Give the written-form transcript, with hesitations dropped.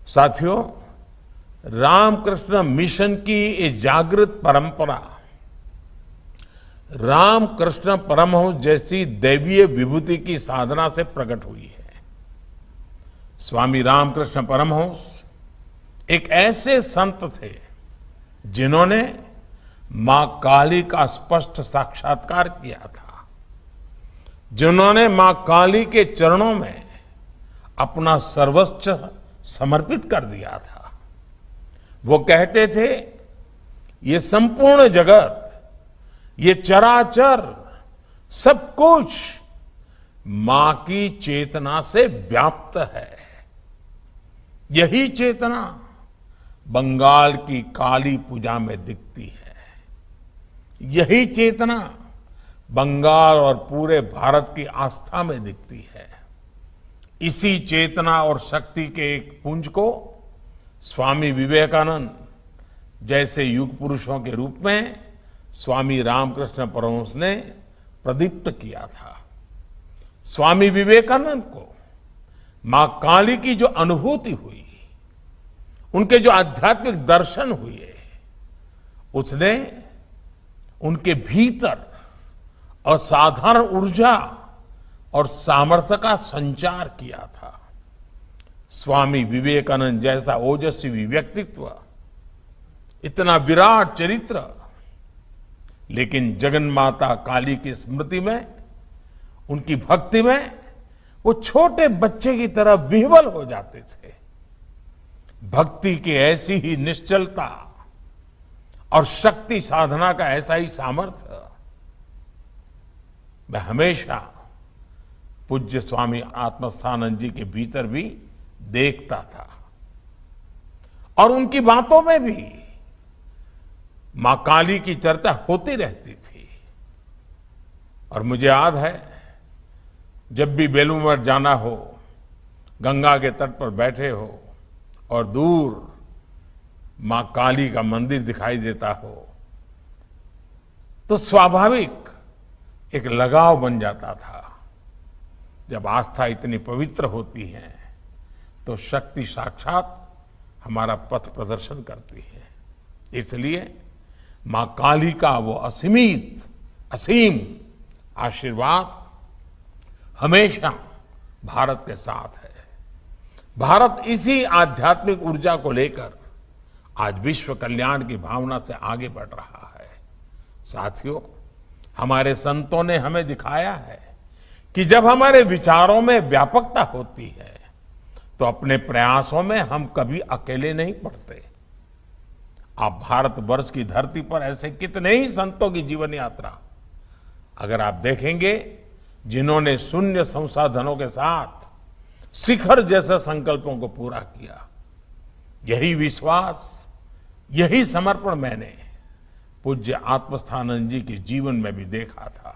साथियों, रामकृष्ण मिशन की ये जागृत परंपरा रामकृष्ण परमहंस जैसी दैवीय विभूति की साधना से प्रकट हुई है। स्वामी रामकृष्ण परमहंस एक ऐसे संत थे जिन्होंने मां काली का स्पष्ट साक्षात्कार किया था, जिन्होंने मां काली के चरणों में अपना सर्वस्व समर्पित कर दिया था। वो कहते थे, ये संपूर्ण जगत, ये चराचर सब कुछ मां की चेतना से व्याप्त है। यही चेतना बंगाल की काली पूजा में दिखती है। यही चेतना बंगाल और पूरे भारत की आस्था में दिखती है। इसी चेतना और शक्ति के एक पुंज को स्वामी विवेकानंद जैसे युग पुरुषों के रूप में स्वामी रामकृष्ण परमहंस ने प्रदीप्त किया था। स्वामी विवेकानंद को मां काली की जो अनुभूति हुई, उनके जो आध्यात्मिक दर्शन हुए, उसने उनके भीतर असाधारण ऊर्जा और सामर्थ्य का संचार किया था। स्वामी विवेकानंद जैसा ओजस्वी व्यक्तित्व, इतना विराट चरित्र, लेकिन जगन्माता काली की स्मृति में, उनकी भक्ति में वो छोटे बच्चे की तरह विह्वल हो जाते थे। भक्ति की ऐसी ही निश्चलता और शक्ति साधना का ऐसा ही सामर्थ्य मैं हमेशा पूज्य स्वामी आत्मस्थानंद जी के भीतर भी देखता था। और उनकी बातों में भी मां काली की चर्चा होती रहती थी। और मुझे याद है, जब भी बेलूर मठ जाना हो, गंगा के तट पर बैठे हो और दूर मां काली का मंदिर दिखाई देता हो, तो स्वाभाविक एक लगाव बन जाता था। जब आस्था इतनी पवित्र होती है तो शक्ति साक्षात हमारा पथ प्रदर्शन करती है। इसलिए मां काली का वो असीम आशीर्वाद हमेशा भारत के साथ है। भारत इसी आध्यात्मिक ऊर्जा को लेकर आज विश्व कल्याण की भावना से आगे बढ़ रहा है। साथियों, हमारे संतों ने हमें दिखाया है कि जब हमारे विचारों में व्यापकता होती है तो अपने प्रयासों में हम कभी अकेले नहीं पड़ते। आप भारतवर्ष की धरती पर ऐसे कितने ही संतों की जीवन यात्रा अगर आप देखेंगे, जिन्होंने शून्य संसाधनों के साथ शिखर जैसे संकल्पों को पूरा किया। यही विश्वास, यही समर्पण मैंने पूज्य आत्मस्थानंद जी के जीवन में भी देखा था।